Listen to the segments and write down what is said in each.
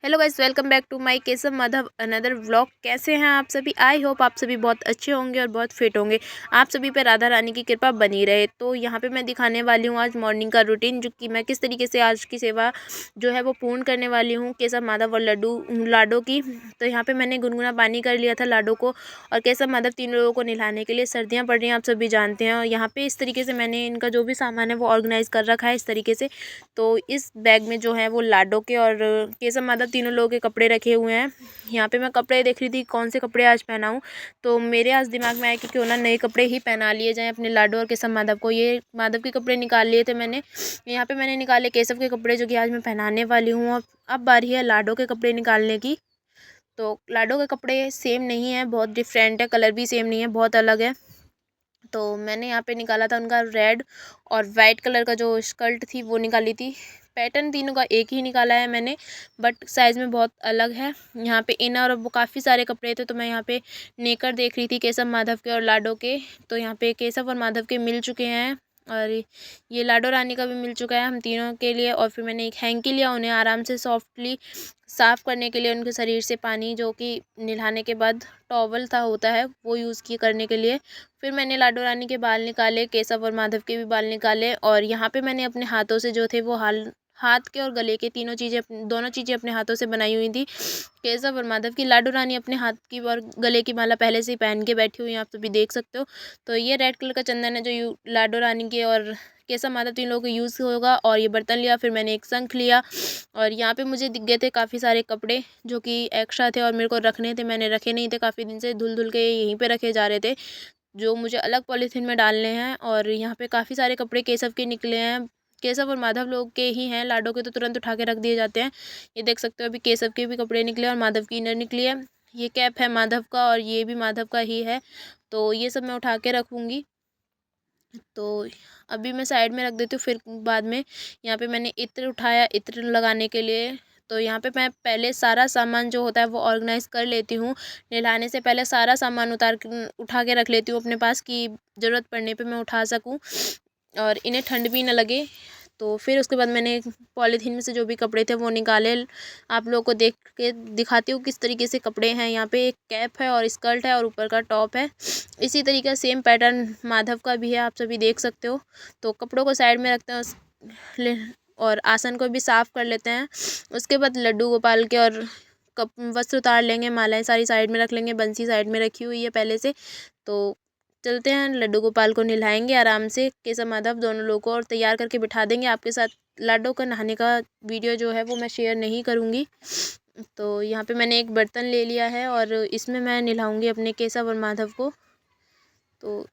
Hello guys, welcome back to my Keshav Madhav another vlog. कैसे हैं आप सभी? आई होप आप सभी बहुत अच्छे होंगे और बहुत फिट होंगे। आप सभी पे राधा रानी की कृपा बनी रहे। तो यहाँ पे मैं दिखाने वाली हूँ आज मॉर्निंग का रूटीन, जो कि मैं किस तरीके से आज की सेवा जो है वो पूर्ण करने वाली हूँ केसव माधव और लाडो की। तो यहाँ पे मैंने गुनगुना पानी कर लिया था लाडो को और केसव माधव तीन लोगों को नहलाने के लिए। सर्दियाँ पड़ रही हैं, आप सभी जानते हैं। और यहाँ पे इस तरीके से मैंने इनका जो भी सामान है वो ऑर्गेनाइज़ कर रखा है इस तरीके से। तो इस बैग में जो है वो लाडो के और केसव माधव तीनों लोगों के कपड़े रखे हुए हैं। यहाँ पे मैं कपड़े देख रही थी कौन से कपड़े आज पहनाऊँ, तो मेरे आज दिमाग में आया कि क्यों ना नए कपड़े ही पहना लिए जाएं अपने लाडो और केसव माधव को। ये माधव के कपड़े निकाल लिए थे मैंने, यहाँ पे मैंने निकाले केसव के कपड़े जो कि आज मैं पहनाने वाली हूँ। अब बारी है लाडो के कपड़े निकालने की। तो लाडो के कपड़े सेम नहीं है, बहुत डिफरेंट है, कलर भी सेम नहीं है, बहुत अलग है। तो मैंने यहाँ पे निकाला था उनका रेड और वाइट कलर का जो स्कर्ट थी वो निकाली थी। पैटर्न तीनों का एक ही निकाला है मैंने, बट साइज़ में बहुत अलग है। यहाँ पे इनर और वो काफ़ी सारे कपड़े थे, तो मैं यहाँ पे नेकर देख रही थी केसव माधव के और लाडो के। तो यहाँ पे केसव और माधव के मिल चुके हैं और ये लाडो रानी का भी मिल चुका है हम तीनों के लिए। और फिर मैंने एक हैंकी लिया उन्हें आराम से सॉफ्टली साफ़ करने के लिए, उनके शरीर से पानी जो कि नहलाने के बाद टॉवल था होता है वो यूज़ किए करने के लिए। फिर मैंने लाडो रानी के बाल निकाले, केसव और माधव के भी बाल निकाले। और यहाँ पे मैंने अपने हाथों से जो थे वो हाथ के और गले के दोनों चीज़ें अपने हाथों से बनाई हुई थी केसव और माधव की। लाडो रानी अपने हाथ की और गले की माला पहले से ही पहन के बैठी हुई हैं, आप सभी देख सकते हो। तो ये रेड कलर का चंदन है जो लाडो रानी के और केसव माधव तीन लोगों को यूज़ होगा। और ये बर्तन लिया, फिर मैंने एक शंख लिया। और यहाँ पे मुझे दिख गए थे काफ़ी सारे कपड़े जो कि एक्स्ट्रा थे और मेरे को रखने थे, मैंने रखे नहीं थे काफ़ी दिन से, धुल धुल के यहीं पे रखे जा रहे थे जो मुझे अलग पॉलीथीन में डालने हैं। और यहाँ पे काफ़ी सारे कपड़े केसव के निकले हैं, केसव और माधव लोग के ही हैं, लाडो के तो तुरंत उठा के रख दिए जाते हैं। ये देख सकते हो अभी केसव के भी कपड़े निकले और माधव की इनर निकली है। ये कैप है माधव का और ये भी माधव का ही है, तो ये सब मैं उठा के रखूँगी। तो अभी मैं साइड में रख देती हूँ, फिर बाद में यहाँ पे मैंने इत्र उठाया इत्र लगाने के लिए। तो यहाँ पे मैं पहले सारा सामान जो होता है वो ऑर्गेनाइज़ कर लेती हूँ। नहलाने से पहले सारा सामान उठा के रख लेती हूँ अपने पास, कि ज़रूरत पड़ने पे मैं उठा सकूँ और इन्हें ठंड भी ना लगे। तो फिर उसके बाद मैंने पॉलीथीन में से जो भी कपड़े थे वो निकाले। आप लोगों को देख के दिखाती हूँ किस तरीके से कपड़े हैं। यहाँ पे एक कैप है और स्कर्ट है और ऊपर का टॉप है। इसी तरीके सेम पैटर्न माधव का भी है, आप सभी देख सकते हो। तो कपड़ों को साइड में रखते हैं और आसन को भी साफ़ कर लेते हैं। उसके बाद लड्डू गोपाल के और कप वस्त्र उतार लेंगे, मालाएं सारी साइड में रख लेंगे, बंसी साइड में रखी हुई है पहले से। तो चलते हैं, लड्डू गोपाल को नहलाएंगे आराम से, केसव माधव दोनों लोगों को, और तैयार करके बिठा देंगे। आपके साथ लाडो का नहाने का वीडियो जो है वो मैं शेयर नहीं करूँगी। तो यहाँ पे मैंने एक बर्तन ले लिया है और इसमें मैं नहलाऊँगी अपने केसव और माधव को। तो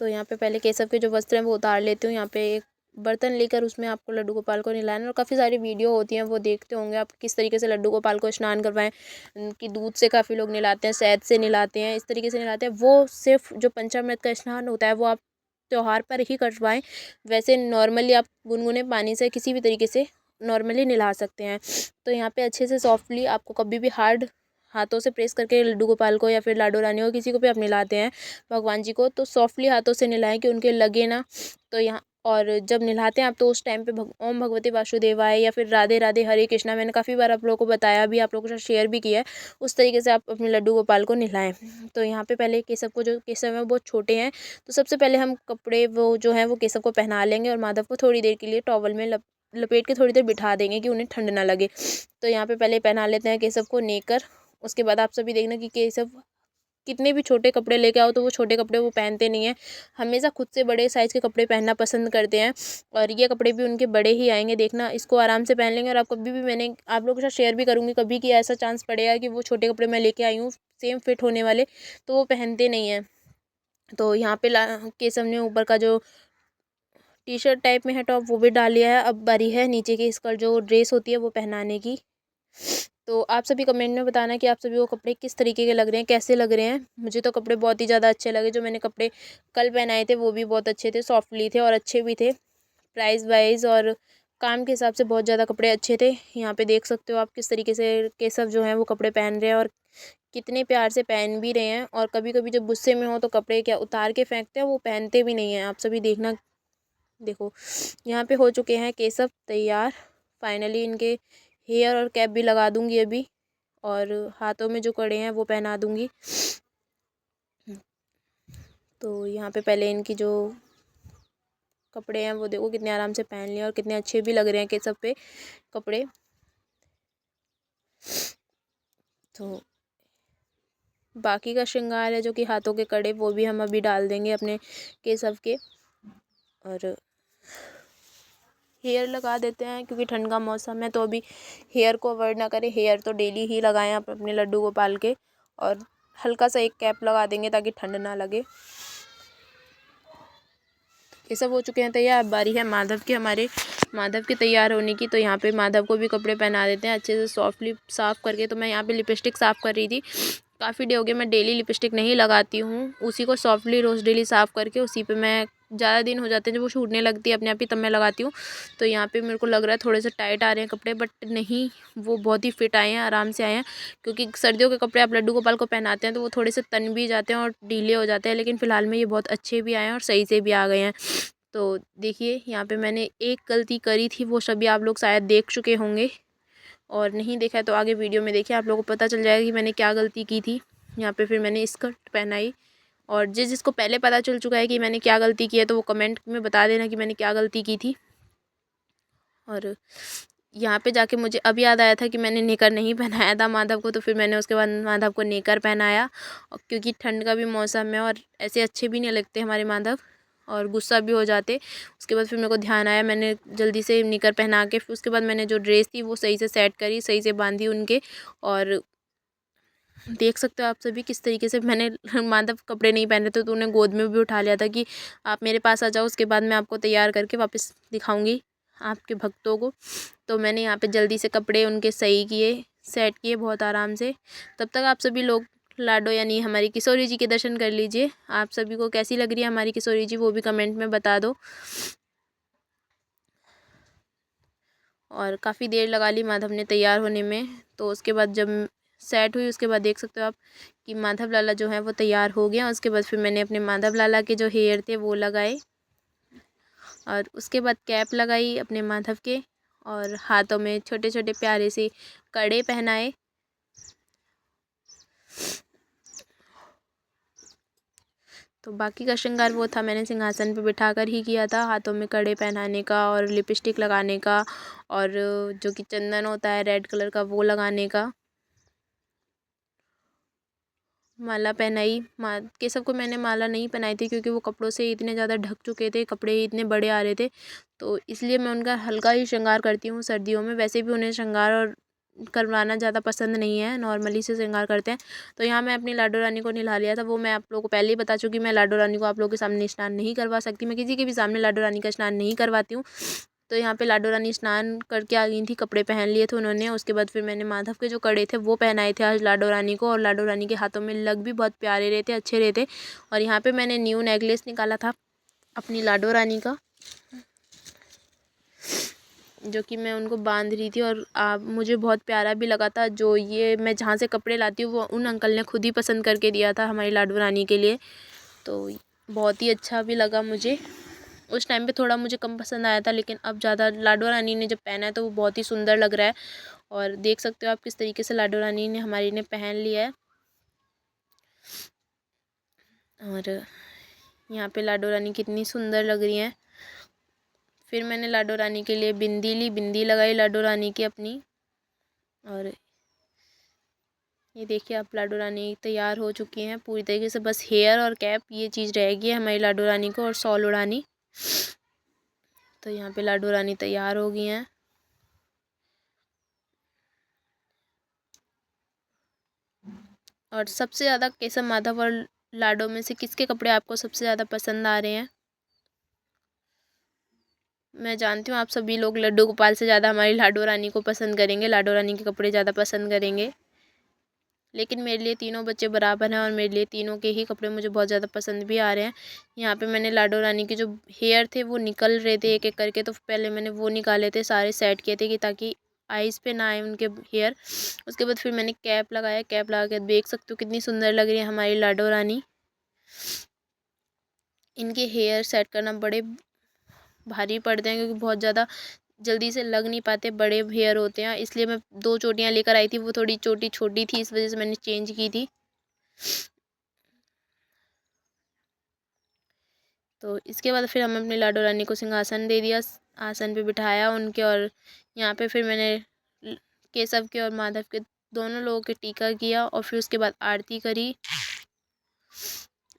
यहाँ पे पहले केसव के जो वस्त्र हैं वो उतार लेती हूँ। यहाँ पे एक बर्तन लेकर उसमें आपको लड्डू गोपाल को नहलाना, और काफ़ी सारी वीडियो होती हैं वो देखते होंगे आप किस तरीके से लड्डू गोपाल को स्नान करवाएं, कि दूध से काफ़ी लोग नहलाते हैं, शहद से नहलाते हैं, इस तरीके से नहलाते हैं। वो सिर्फ जो पंचामृत का स्नान होता है वो आप त्यौहार पर ही करवाएं। वैसे नॉर्मली आप गुनगुने पानी से किसी भी तरीके से नॉर्मली नहला सकते हैं। तो यहाँ पे अच्छे से सॉफ्टली, आपको कभी भी हार्ड हाथों से प्रेस करके लड्डू गोपाल को या फिर लाडो रानी को किसी को भी आप नहलाते हैं भगवान जी को, तो सॉफ्टली हाथों से नहलाएं कि उनके लगे ना। तो यहाँ और जब नहलाते हैं आप तो उस टाइम पे ओम भगवते वासुदेवाय या फिर राधे राधे हरे कृष्णा, मैंने काफ़ी बार आप लोगों को बताया भी, आप लोगों के साथ शेयर भी किया है, उस तरीके से आप अपने लड्डू गोपाल को नहलाएं। तो यहाँ पे पहले केसव को, जो केसव है बहुत छोटे हैं, तो सबसे पहले हम कपड़े वो जो है वो केसव को पहना लेंगे और माधव को थोड़ी देर के लिए टॉवल में लपेट के थोड़ी देर बिठा देंगे कि उन्हें ठंड ना लगे। तो यहाँ पे पहले पहना लेते हैं केसव को नेकर। उसके बाद आप सभी देखना कि केसव कितने भी छोटे कपड़े लेके आओ तो वो छोटे कपड़े वो पहनते नहीं हैं, हमेशा खुद से बड़े साइज़ के कपड़े पहनना पसंद करते हैं। और ये कपड़े भी उनके बड़े ही आएंगे, देखना, इसको आराम से पहन लेंगे। और आप कभी भी, मैंने आप लोगों के साथ शेयर भी करूँगी, कभी कि ऐसा चांस पड़ेगा कि वो छोटे कपड़े मैं लेके आई हूँ सेम फिट होने वाले, तो वो पहनते नहीं हैं। तो यहाँ पे केसव ने ऊपर का जो टी शर्ट टाइप में है टॉप वो भी डाल लिया है। अब बारी है नीचे की स्कर्ट जो ड्रेस होती है वो पहनाने की। तो आप सभी कमेंट में बताना कि आप सभी को कपड़े किस तरीके के लग रहे हैं, कैसे लग रहे हैं। मुझे तो कपड़े बहुत ही ज़्यादा अच्छे लगे, जो मैंने कपड़े कल पहनाए थे वो भी बहुत अच्छे थे, सॉफ्टली थे और अच्छे भी थे, प्राइस वाइज और काम के हिसाब से बहुत ज़्यादा कपड़े अच्छे थे। यहाँ पे देख सकते हो आप किस तरीके से केसव जो हैं वो कपड़े पहन रहे हैं और कितने प्यार से पहन भी रहे हैं। और कभी कभी जब गुस्से में हो तो कपड़े क्या उतार के फेंकते हैं, वो पहनते भी नहीं हैं, आप सभी देखना। देखो यहाँ पे हो चुके हैं केसव तैयार, फाइनली इनके हेयर और कैप भी लगा दूंगी अभी, और हाथों में जो कड़े हैं वो पहना दूंगी। तो यहाँ पे पहले इनकी जो कपड़े हैं वो देखो कितने आराम से पहन लिए और कितने अच्छे भी लग रहे हैं कि सब पे कपड़े। तो बाकी का श्रृंगार है जो कि हाथों के कड़े, वो भी हम अभी डाल देंगे अपने केसव के। और हेयर लगा देते हैं क्योंकि ठंड का मौसम है, तो अभी हेयर को अवॉइड ना करें। हेयर तो डेली ही लगाएं आप अपने लड्डू गोपाल के, और हल्का सा एक कैप लगा देंगे ताकि ठंड ना लगे। ये सब हो चुके हैं तैयार। अब बारी है माधव की, हमारे माधव के तैयार होने की। तो यहाँ पे माधव को भी कपड़े पहना देते हैं अच्छे से सॉफ्टली साफ़ करके। तो मैं यहाँ पे लिपस्टिक साफ़ कर रही थी। काफ़ी डे हो गए मैं डेली लिपस्टिक नहीं लगाती हूँ, उसी को सॉफ्टली रोज़ डेली साफ़ करके उसी पे मैं ज़्यादा दिन हो जाते हैं जब वो छूटने लगती है अपने आप ही, तब मैं लगाती हूँ। तो यहाँ पे मेरे को लग रहा है थोड़े से टाइट आ रहे हैं कपड़े, बट नहीं, वो बहुत ही फिट आए हैं, आराम से आए हैं। क्योंकि सर्दियों के कपड़े आप लड्डू गोपाल को पहनाते हैं तो वो थोड़े से तन भी जाते हैं और ढीले हो जाते हैं, लेकिन फ़िलहाल में ये बहुत अच्छे भी आए हैं और सही से भी आ गए हैं। तो देखिए यहाँ पे मैंने एक गलती करी थी, वो सभी आप लोग शायद देख चुके होंगे, और नहीं देखा है तो आगे वीडियो में देखिए, आप लोगों को पता चल जाएगा कि मैंने क्या गलती की थी। यहाँ पे फिर मैंने स्कर्ट पहनाई, और जिसको पहले पता चल चुका है कि मैंने क्या गलती की है तो वो कमेंट में बता देना कि मैंने क्या गलती की थी। और यहाँ पे जाके मुझे अब याद आया था कि मैंने नेकर नहीं पहनाया था माधव को, तो फिर मैंने उसके बाद माधव को नेकर पहनाया। और क्योंकि ठंड का भी मौसम है और ऐसे अच्छे भी नहीं लगते हमारे माधव, और गुस्सा भी हो जाते। उसके बाद फिर मेरे को ध्यान आया, मैंने जल्दी से निकर पहना के फिर उसके बाद मैंने जो ड्रेस थी वो सही से सेट करी, सही से बांधी उनके। और देख सकते हो आप सभी किस तरीके से मैंने माधव कपड़े नहीं पहने थे तो उन्हें गोद में भी उठा लिया था कि आप मेरे पास आ जाओ, उसके बाद मैं आपको तैयार करके वापस दिखाऊंगी आपके भक्तों को। तो मैंने यहाँ पे जल्दी से कपड़े उनके सही किए, सेट किए बहुत आराम से। तब तक आप सभी लोग लाडो यानी हमारी किशोरी जी के दर्शन कर लीजिए। आप सभी को कैसी लग रही है हमारी किशोरी जी वो भी कमेंट में बता दो। और काफ़ी देर लगा ली माधव ने तैयार होने में। तो उसके बाद जब सेट हुई उसके बाद देख सकते हो आप कि माधव लाला जो है वो तैयार हो गया। उसके बाद फिर मैंने अपने माधव लाला के जो हेयर थे वो लगाए, और उसके बाद कैप लगाई अपने माधव के, और हाथों में छोटे छोटे प्यारे से कड़े पहनाए। तो बाकी का श्रृंगार वो था, मैंने सिंहासन पे बिठा कर ही किया था, हाथों में कड़े पहनाने का और लिपस्टिक लगाने का, और जो कि चंदन होता है रेड कलर का वो लगाने का। माला पहनाई, केशव को मैंने माला नहीं पहनाई थी क्योंकि वो कपड़ों से इतने ज़्यादा ढक चुके थे, कपड़े ही इतने बड़े आ रहे थे, तो इसलिए मैं उनका हल्का ही श्रृंगार करती हूँ सर्दियों में। वैसे भी उन्हें श्रृंगार और करवाना ज़्यादा पसंद नहीं है, नॉर्मली से श्रृंगार करते हैं। तो यहाँ मैं अपनी लाडो रानी को नहला लिया था, वो मैं आप लोगों को पहले ही बता चुकी, मैं लाडो रानी को आप लोगों के सामने स्नान नहीं करवा सकती, मैं किसी के भी सामने लाडो रानी का स्नान नहीं करवाती हूँ। तो यहाँ पे लाडो रानी स्नान करके आ गई थी, कपड़े पहन लिए थे उन्होंने। उसके बाद फिर मैंने माधव के जो कड़े थे वो पहनाए थे आज लाडो रानी को, और लाडो रानी के हाथों में लग भी बहुत प्यारे रहते, अच्छे रहते। और यहाँ पे मैंने न्यू नेकलेस निकाला था अपनी लाडो रानी का, जो कि मैं उनको बांध रही थी, और मुझे बहुत प्यारा भी लगा था। जो ये मैं जहाँ से कपड़े लाती हूँ वो उन अंकल ने खुद ही पसंद करके दिया था हमारी लाडो रानी के लिए, तो बहुत ही अच्छा भी लगा मुझे। उस टाइम पे थोड़ा मुझे कम पसंद आया था, लेकिन अब ज़्यादा लाडो रानी ने जब पहना है तो वो बहुत ही सुंदर लग रहा है। और देख सकते हो आप किस तरीके से लाडो रानी ने हमारी ने पहन लिया है। और यहाँ पे लाडो रानी कितनी सुंदर लग रही हैं। फिर मैंने लाडो रानी के लिए बिंदी ली, बिंदी लगाई लाडो रानी की अपनी। और ये देखिए आप लाडो रानी तैयार हो चुकी हैं पूरी तरीके से, बस हेयर और कैप ये चीज़ रहेगी हमारी लाडो रानी को, और शॉल उड़ानी। तो यहाँ पे लाडो रानी तैयार हो गई हैं। और सबसे ज़्यादा केशव माधव और लाडो में से किसके कपड़े आपको सबसे ज़्यादा पसंद आ रहे हैं? मैं जानती हूँ आप सभी लोग लड्डू गोपाल से ज़्यादा हमारी लाडो रानी को पसंद करेंगे, लाडो रानी के कपड़े ज़्यादा पसंद करेंगे। लेकिन मेरे लिए तीनों बच्चे बराबर हैं, और मेरे लिए तीनों के ही कपड़े मुझे बहुत ज़्यादा पसंद भी आ रहे हैं। यहाँ पे मैंने लाडो रानी के जो हेयर थे वो निकल रहे थे एक एक करके, तो पहले मैंने वो निकाले थे, सारे सेट किए थे कि ताकि आइज़ पे ना आए उनके हेयर। उसके बाद फिर मैंने कैप लगाया, कैप लगा के देख सकते हो कितनी सुंदर लग रही है हमारी लाडो रानी। इनके हेयर सेट करना बड़े भारी पड़ते हैं क्योंकि बहुत ज़्यादा जल्दी से लग नहीं पाते, बड़े हेयर होते हैं, इसलिए मैं 2 चोटियाँ लेकर आई थी, वो थोड़ी चोटी छोटी थी, इस वजह से मैंने चेंज की थी। तो इसके बाद फिर हम अपनी लाडो रानी को सिंहासन दे दिया, आसन पे बिठाया उनके, और यहाँ पे फिर मैंने केशव के और माधव के दोनों लोगों के टीका किया, और फिर उसके बाद आरती करी।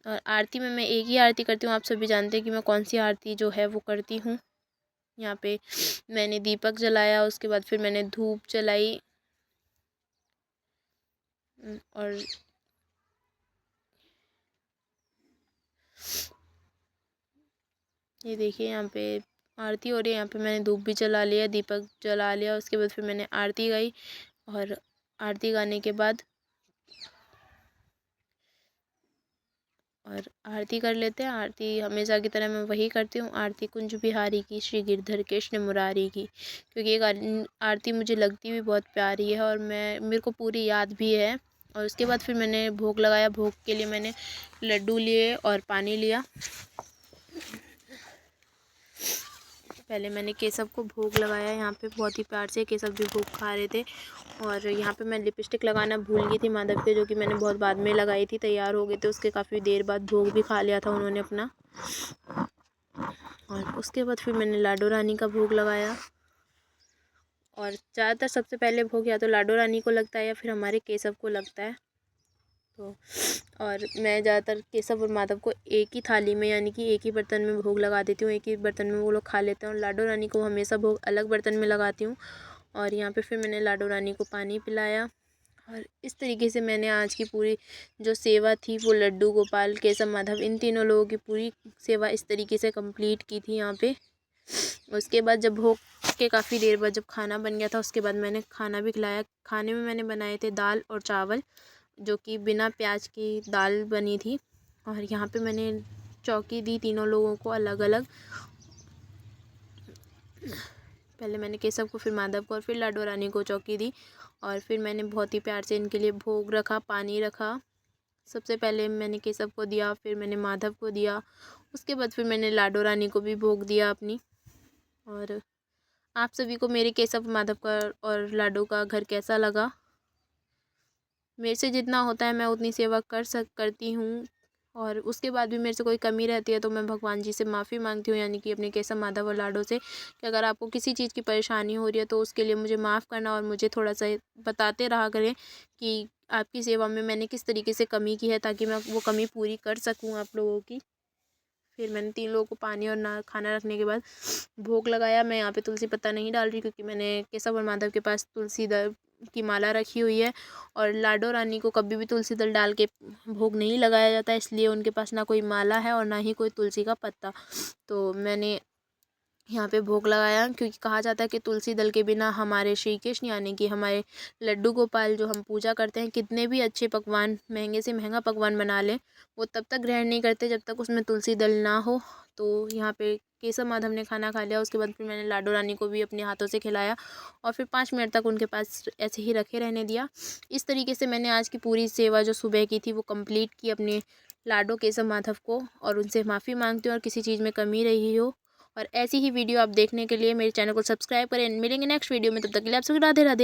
और आरती में मैं एक ही आरती करती हूँ, आप सभी जानते हैं कि मैं कौन सी आरती जो है वो करती हूँ। यहाँ पे मैंने दीपक जलाया, उसके बाद फिर मैंने धूप जलाई, और ये देखिए यहाँ पे आरती हो रही है। यहाँ पे मैंने धूप भी जला लिया, दीपक जला लिया, उसके बाद फिर मैंने आरती गाई, और आरती गाने के बाद और आरती कर लेते हैं। आरती हमेशा की तरह मैं वही करती हूँ, आरती कुंज बिहारी की, श्री गिरधर कृष्ण मुरारी की, क्योंकि एक आरती मुझे लगती भी बहुत प्यारी है और मेरे को पूरी याद भी है। और उसके बाद फिर मैंने भोग लगाया। भोग के लिए मैंने लड्डू लिए और पानी लिया। पहले मैंने केशव को भोग लगाया, यहाँ पे बहुत ही प्यार से केशव भी भोग खा रहे थे। और यहाँ पे मैं लिपस्टिक लगाना भूल गई थी माधव के, जो कि मैंने बहुत बाद में लगाई थी, तैयार हो गए थे उसके काफ़ी देर बाद, भोग भी खा लिया था उन्होंने अपना। और उसके बाद फिर मैंने लाडो रानी का भोग लगाया। और ज़्यादातर सबसे पहले भोग या तो लाडो रानी को लगता है या फिर हमारे केशव को लगता है। तो और मैं ज़्यादातर केशव और माधव को एक ही थाली में, यानी कि एक ही बर्तन में भोग लगा देती हूँ, एक ही बर्तन में वो लोग खा लेते हैं। और लाडो रानी को हमेशा भोग अलग बर्तन में लगाती हूँ। और यहाँ पे फिर मैंने लाडो रानी को पानी पिलाया। और इस तरीके से मैंने आज की पूरी जो सेवा थी वो लड्डू गोपाल, केशव, माधव, इन तीनों लोगों की पूरी सेवा इस तरीके से कंप्लीट की थी यहाँ पे। उसके बाद जब भोग के काफ़ी देर बाद जब खाना बन गया था, उसके बाद मैंने खाना भी खिलाया। खाने में मैंने बनाए थे दाल और चावल, जो कि बिना प्याज की दाल बनी थी। और यहाँ पे मैंने चौकी दी तीनों लोगों को अलग अलग। पहले मैंने केशव को, फिर माधव को, और फिर लाडो रानी को चौकी दी। और फिर मैंने बहुत ही प्यार से इनके लिए भोग रखा, पानी रखा। सबसे पहले मैंने केशव को दिया, फिर मैंने माधव को दिया, उसके बाद फिर मैंने लाडो रानी को भी भोग दिया अपनी। और आप सभी को मेरे केशव, माधव का और लाडो का घर कैसा लगा? मेरे से जितना होता है मैं उतनी सेवा करती हूँ। और उसके बाद भी मेरे से कोई कमी रहती है तो मैं भगवान जी से माफ़ी मांगती हूँ, यानी कि अपने केशव, माधव और लाडो से, कि अगर आपको किसी चीज़ की परेशानी हो रही है तो उसके लिए मुझे माफ़ करना, और मुझे थोड़ा सा बताते रहा करें कि आपकी सेवा में मैंने किस तरीके से कमी की है, ताकि मैं वो कमी पूरी कर सकूँ आप लोगों की। फिर मैंने 3 लोगों को पानी और ना खाना रखने के बाद भोग लगाया। मैं यहाँ पे तुलसी पत्ता नहीं डाल रही, क्योंकि मैंने केशव और माधव के पास तुलसी दल की माला रखी हुई है। और लाडो रानी को कभी भी तुलसी दल डाल के भोग नहीं लगाया जाता, इसलिए उनके पास ना कोई माला है और ना ही कोई तुलसी का पत्ता। तो मैंने यहाँ पे भोग लगाया, क्योंकि कहा जाता है कि तुलसी दल के बिना हमारे श्री कृष्ण, यानी कि हमारे लड्डू गोपाल जो हम पूजा करते हैं, कितने भी अच्छे पकवान, महंगे से महंगा पकवान बना लें, वो तब तक ग्रहण नहीं करते जब तक उसमें तुलसी दल ना हो। तो यहाँ पे केशव, माधव ने खाना खा लिया, उसके बाद फिर मैंने लाडो रानी को भी अपने हाथों से खिलाया, और फिर 5 मिनट तक उनके पास ऐसे ही रखे रहने दिया। इस तरीके से मैंने आज की पूरी सेवा जो सुबह की थी वो कंप्लीट की अपने लाडो, केशव, माधव को, और उनसे माफ़ी मांगती हूँ और किसी चीज़ में कमी रही हो। और ऐसी ही वीडियो आप देखने के लिए मेरे चैनल को सब्सक्राइब करें। मिलेंगे नेक्स्ट वीडियो में, तब तक के लिए आप सभी राधे राधे।